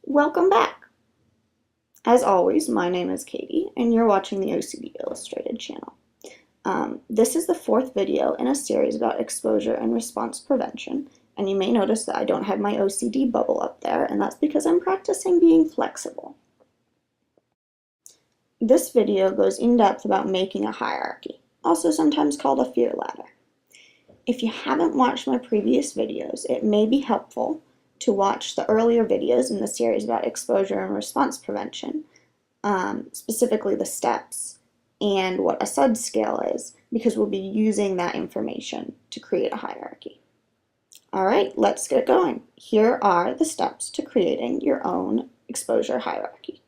Welcome back! As always, my name is Katie, and you're watching the OCD Illustrated channel. This is the fourth video in a series about exposure and response prevention, and you may notice that I don't have my OCD bubble up there, and that's because I'm practicing being flexible. This video goes in depth about making a hierarchy, also sometimes called a fear ladder. If you haven't watched my previous videos, it may be helpful to watch the earlier videos in the series about exposure and response prevention, specifically the steps and what a SUD scale is, because we'll be using that information to create a hierarchy. All right, let's get going. Here are the steps to creating your own exposure hierarchy.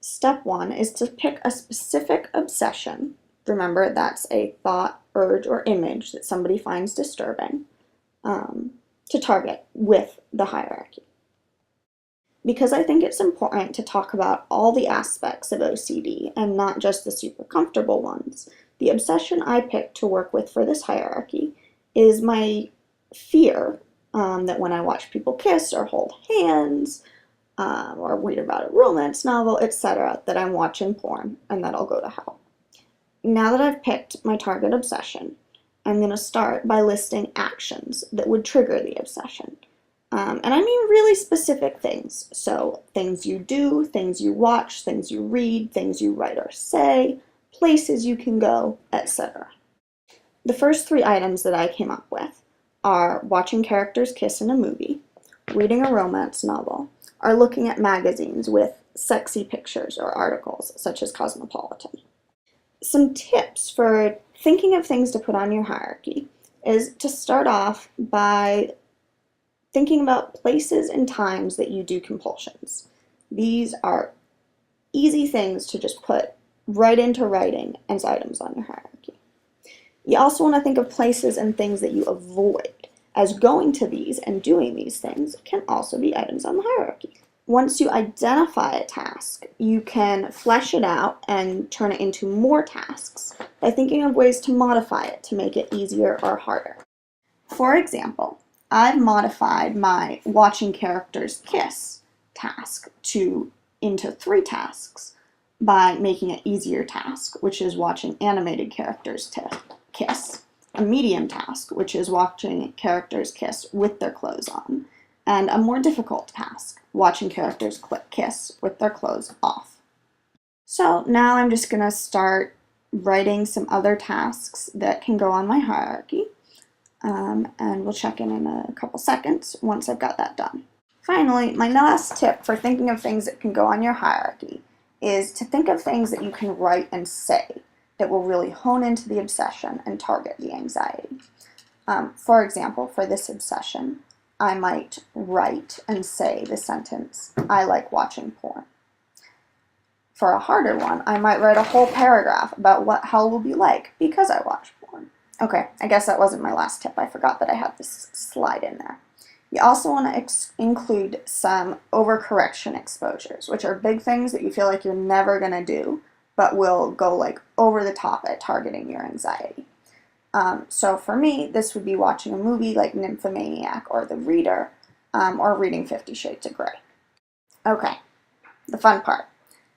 Step 1 is to pick a specific obsession. Remember, that's a thought, urge, or image that somebody finds disturbing, to target with the hierarchy. Because I think it's important to talk about all the aspects of OCD and not just the super comfortable ones, the obsession I picked to work with for this hierarchy is my fear that when I watch people kiss or hold hands or read about a romance novel, etc., that I'm watching porn and that I'll go to hell. Now that I've picked my target obsession, I'm going to start by listing actions that would trigger the obsession. And I mean really specific things. So things you do, things you watch, things you read, things you write or say, places you can go, etc. The first 3 items that I came up with are watching characters kiss in a movie, reading a romance novel, or looking at magazines with sexy pictures or articles, such as Cosmopolitan. Some tips for thinking of things to put on your hierarchy is to start off by thinking about places and times that you do compulsions. These are easy things to just put right into writing as items on your hierarchy. You also want to think of places and things that you avoid, as going to these and doing these things can also be items on the hierarchy. Once you identify a task, you can flesh it out and turn it into more tasks by thinking of ways to modify it to make it easier or harder. For example, I've modified my watching characters kiss task into 3 tasks by making an easier task, which is watching animated characters kiss, a medium task, which is watching characters kiss with their clothes on, and a more difficult task, watching characters kiss with their clothes off. So now I'm just going to start writing some other tasks that can go on my hierarchy, and we'll check in a couple seconds once I've got that done. Finally, my last tip for thinking of things that can go on your hierarchy is to think of things that you can write and say that will really hone into the obsession and target the anxiety. For example, for this obsession, I might write and say the sentence, "I like watching porn." For a harder one, I might write a whole paragraph about what hell will be like because I watch porn. Okay, I guess that wasn't my last tip. I forgot that I had this slide in there. You also want to include some overcorrection exposures, which are big things that you feel like you're never going to do, but will go like over the top at targeting your anxiety. So for me, this would be watching a movie like Nymphomaniac or The Reader, or reading 50 Shades of Grey. Okay, the fun part.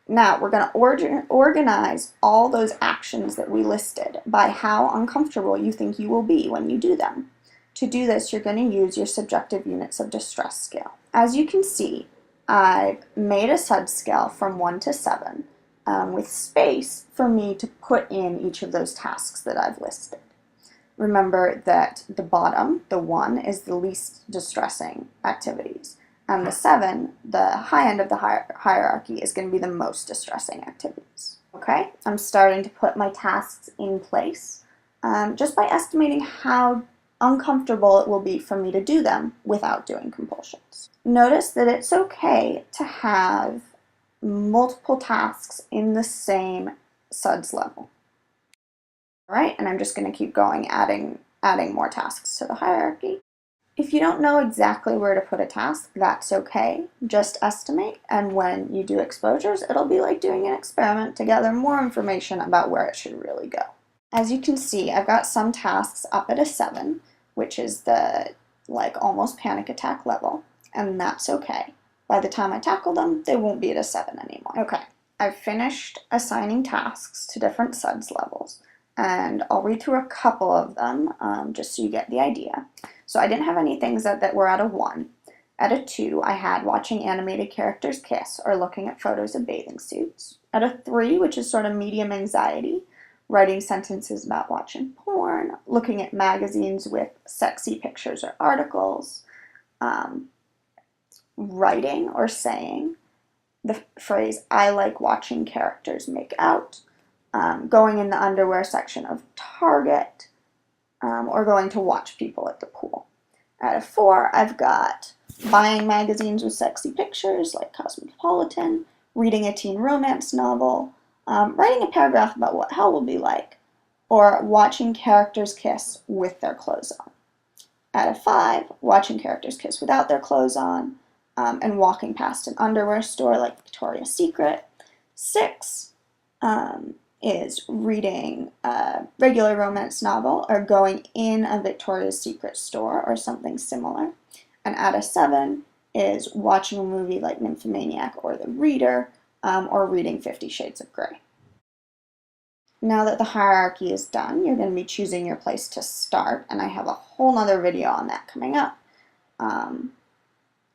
Now we're going to organize all those actions that we listed by how uncomfortable you think you will be when you do them. To do this, you're going to use your subjective units of distress scale. As you can see, I've made a SUD scale from 1 to 7, with space for me to put in each of those tasks that I've listed. Remember that the bottom, the 1, is the least distressing activities. And the 7, the high end of the hierarchy, is going to be the most distressing activities. Okay, I'm starting to put my tasks in place just by estimating how uncomfortable it will be for me to do them without doing compulsions. Notice that it's okay to have multiple tasks in the same SUDS level. All right, and I'm just going to keep going, adding more tasks to the hierarchy. If you don't know exactly where to put a task, that's okay. Just estimate, and when you do exposures, it'll be like doing an experiment to gather more information about where it should really go. As you can see, I've got some tasks up at a 7, which is the like almost panic attack level, and that's okay. By the time I tackle them, they won't be at a 7 anymore. Okay, I've finished assigning tasks to different SUDS levels, and I'll read through a couple of them just so you get the idea. So I didn't have any things that were at a 1. At a 2, I had watching animated characters kiss or looking at photos of bathing suits. At a 3, which is sort of medium anxiety, writing sentences about watching porn, looking at magazines with sexy pictures or articles, writing or saying the phrase, I like watching characters make out, going in the underwear section of Target, or going to watch people at the pool. At a 4, I've got buying magazines with sexy pictures like Cosmopolitan, reading a teen romance novel, writing a paragraph about what hell will be like, or watching characters kiss with their clothes on. At a 5, watching characters kiss without their clothes on, and walking past an underwear store like Victoria's Secret. 6 is reading a regular romance novel or going in a Victoria's Secret store or something similar. And at a 7 is watching a movie like Nymphomaniac or The Reader, or reading 50 Shades of Grey. Now that the hierarchy is done, you're going to be choosing your place to start, and I have a whole nother video on that coming up.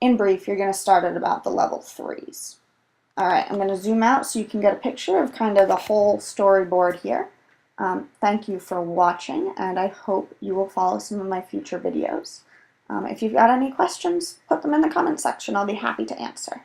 In brief, you're going to start at about the level 3s. Alright, I'm going to zoom out so you can get a picture of kind of the whole storyboard here. Thank you for watching, and I hope you will follow some of my future videos. If you've got any questions, put them in the comment section. I'll be happy to answer.